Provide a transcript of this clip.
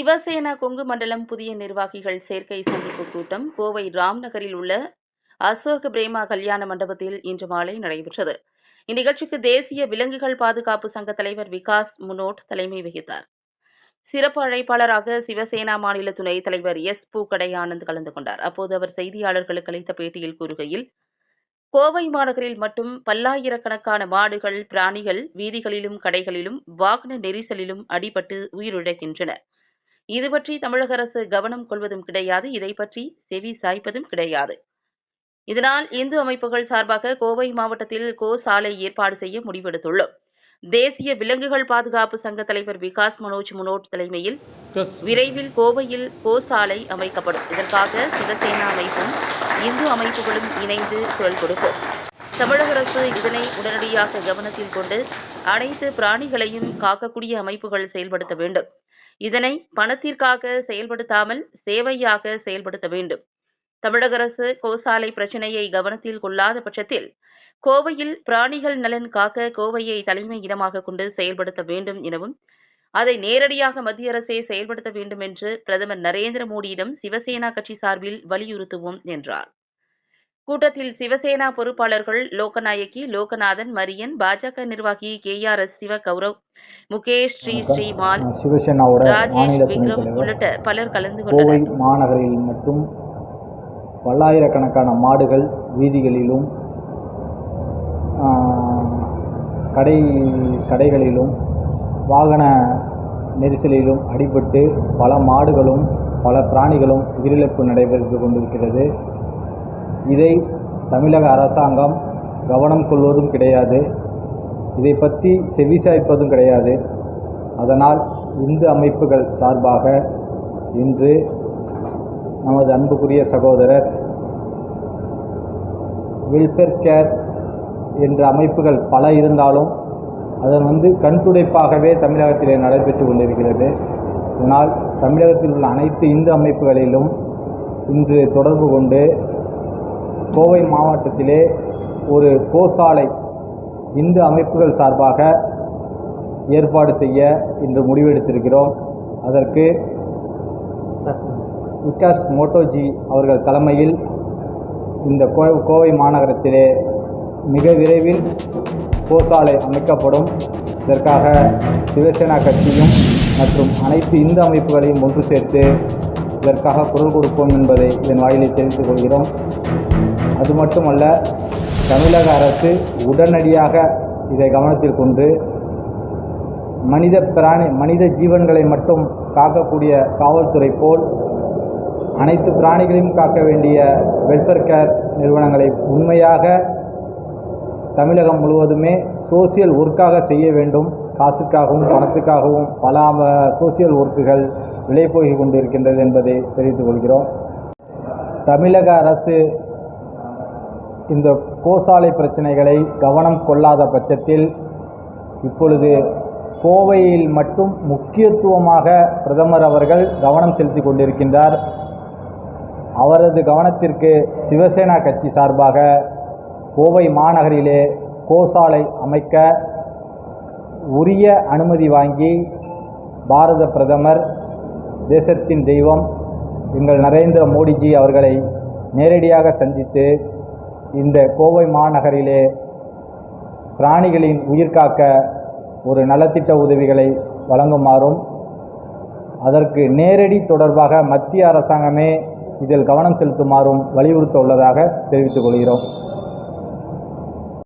சிவசேனா கொங்கு மண்டலம் புதிய நிர்வாகிகள் சேர்க்கை சந்திப்பு கூட்டம் கோவை ராம்நகரில் உள்ள அசோக் பிரேமா கல்யாண மண்டபத்தில் இன்று மாலை நடைபெற்றது. இந்நிகழ்ச்சிக்கு தேசிய விலங்குகள் பாதுகாப்பு சங்க தலைவர் விகாஸ் முனோட் தலைமை வகித்தார். சிறப்பு அழைப்பாளராக சிவசேனா மாநில துணைத் தலைவர் எஸ். பூக்கடை ஆனந்த் கலந்து கொண்டார். அப்போது அவர் செய்தியாளர்களுக்கு அளித்த பேட்டியில் கூறுகையில், கோவை மாநகரில் மட்டும் பல்லாயிரக்கணக்கான மாடுகள், பிராணிகள் வீதிகளிலும் கடைகளிலும் வாகன நெரிசலிலும் அடிபட்டு உயிரிழக்கின்றன. இது பற்றி தமிழக அரசு கவனம் கொள்வதும் கிடையாது. இதை பற்றி செவி சாய்ப்பதும் கிடையாது. இதனால் இந்து அமைப்புகள் சார்பாக கோவை மாவட்டத்தில் கோசாலை ஏற்பாடு செய்ய முடிவெடுத்துள்ளோம். தேசிய விலங்குகள் பாதுகாப்பு சங்க தலைவர் விகாஸ் மனோஜ் முனோட் தலைமையில் விரைவில் கோவையில் கோசாலை அமைக்கப்படும். இதற்காக சிவசேனா அமைப்பும் இந்து அமைப்புகளும் இணைந்து குரல் கொடுப்போம். தமிழக அரசு இதனை உடனடியாக கவனத்தில் கொண்டு அனைத்து பிராணிகளையும் காக்கக்கூடிய அமைப்புகள் செயல்படுத்த வேண்டும். இதனை பணத்திற்காக செயல்படுத்தாமல் சேவையாக செயல்படுத்த வேண்டும். தமிழக அரசு கோசாலை பிரச்சினையை கவனத்தில் கொள்ளாத பட்சத்தில் கோவையில் பிராணிகள் நலன் காக்க கோவையை தலைமை இடமாக கொண்டு செயல்படுத்த வேண்டும் எனவும், அதை நேரடியாக மத்திய அரசே செயல்படுத்த வேண்டும் என்று பிரதமர் நரேந்திர மோடியிடம் சிவசேனா கட்சி சார்பில் வலியுறுத்துவோம் என்றார். கூட்டத்தில் சிவசேனா பொறுப்பாளர்கள் லோகநாயகி, லோகநாதன், மரியன், பாஜக நிர்வாகி KRS சிவகௌரவ், முகேஷ், ஸ்ரீமால், ராஜேஷ், விக்ரம் உள்ளிட்ட பலர் கலந்து கொண்டனர். கோவை மாநகரில் மட்டும் பல்லாயிரக்கணக்கான மாடுகள் வீதிகளிலும் கடைகளிலும் வாகன நெரிசலிலும் அடிபட்டு பல மாடுகளும் பல பிராணிகளும் உயிரிழப்பு நடைபெற்று கொண்டிருக்கிறது. இதை தமிழக அரசாங்கம் கவனம் கொள்வதும் கிடையாது. இதை பற்றி செவிசாய்ப்பதும் கிடையாது. அதனால் இந்து அமைப்புகள் சார்பாக இன்று நமது அன்புக்குரிய சகோதரர் வெல்ஃபேர் கேர் என்ற அமைப்புகள் பல இருந்தாலும் அதன் கண்துடைப்பாகவே தமிழகத்திலே நடைபெற்று கொண்டிருக்கிறது. இதனால் தமிழகத்தில் உள்ள அனைத்து இந்து அமைப்புகளிலும் இன்று தொடர்பு கொண்டு கோவை மாவட்டத்திலே ஒரு கோசாலை இந்து அமைப்புகள் சார்பாக ஏற்பாடு செய்ய இன்று முடிவெடுத்திருக்கிறோம். அதற்கு விகாஸ் மோட்டோஜி அவர்கள் தலைமையில் இந்த கோவை மாநகரத்திலே மிக விரைவில் கோசாலை அமைக்கப்படும். இதற்காக சிவசேனா கட்சியும் மற்றும் அனைத்து இந்து அமைப்புகளையும் ஒன்று சேர்த்து இதற்காக குரல் கொடுப்போம் என்பதை இதன் வாயிலை தெரிவித்துக் கொள்கிறோம். அது மட்டுமல்ல, தமிழக அரசு உடனடியாக இதை கவனத்தில் கொண்டு மனித ஜீவன்களை மட்டும் காக்கக்கூடிய காவல்துறை போல் அனைத்து பிராணிகளையும் காக்க வேண்டிய வெல்ஃபேர் கேர் நிறுவனங்களை உண்மையாக தமிழகம் முழுவதுமே சோசியல் ஒர்க்காக செய்ய வேண்டும். காசுக்காகவும் பணத்துக்காகவும் பல சோசியல் ஒர்க்குகள் விலை போய் கொண்டிருக்கின்றது என்பதை தெரிவித்துக் கொள்கிறோம். தமிழக அரசு இந்த கோசாலை பிரச்சனைகளை கவனம் கொள்ளாத பட்சத்தில் இப்பொழுது கோவையில் மட்டும் முக்கியத்துவமாக பிரதமர் அவர்கள் கவனம் செலுத்தி கொண்டிருக்கின்றார். அவரது கவனத்திற்கு சிவசேனா கட்சி சார்பாக கோவை மாநகரிலே கோசாலை அமைக்க உரிய அனுமதி வாங்கி பாரத பிரதமர், தேசத்தின் தெய்வம் எங்கள் நரேந்திர மோடிஜி அவர்களை நேரடியாக சந்தித்து இந்த கோவை மாநகரிலே பிராணிகளின் உயிர் காக்க ஒரு நலத்திட்ட உதவிகளை வழங்குமாறும், அதற்கு நேரடி தொடர்பாக மத்திய அரசாங்கமே இதில் கவனம் செலுத்துமாறும் வலியுறுத்த உள்ளதாக தெரிவித்துக் கொள்கிறோம்.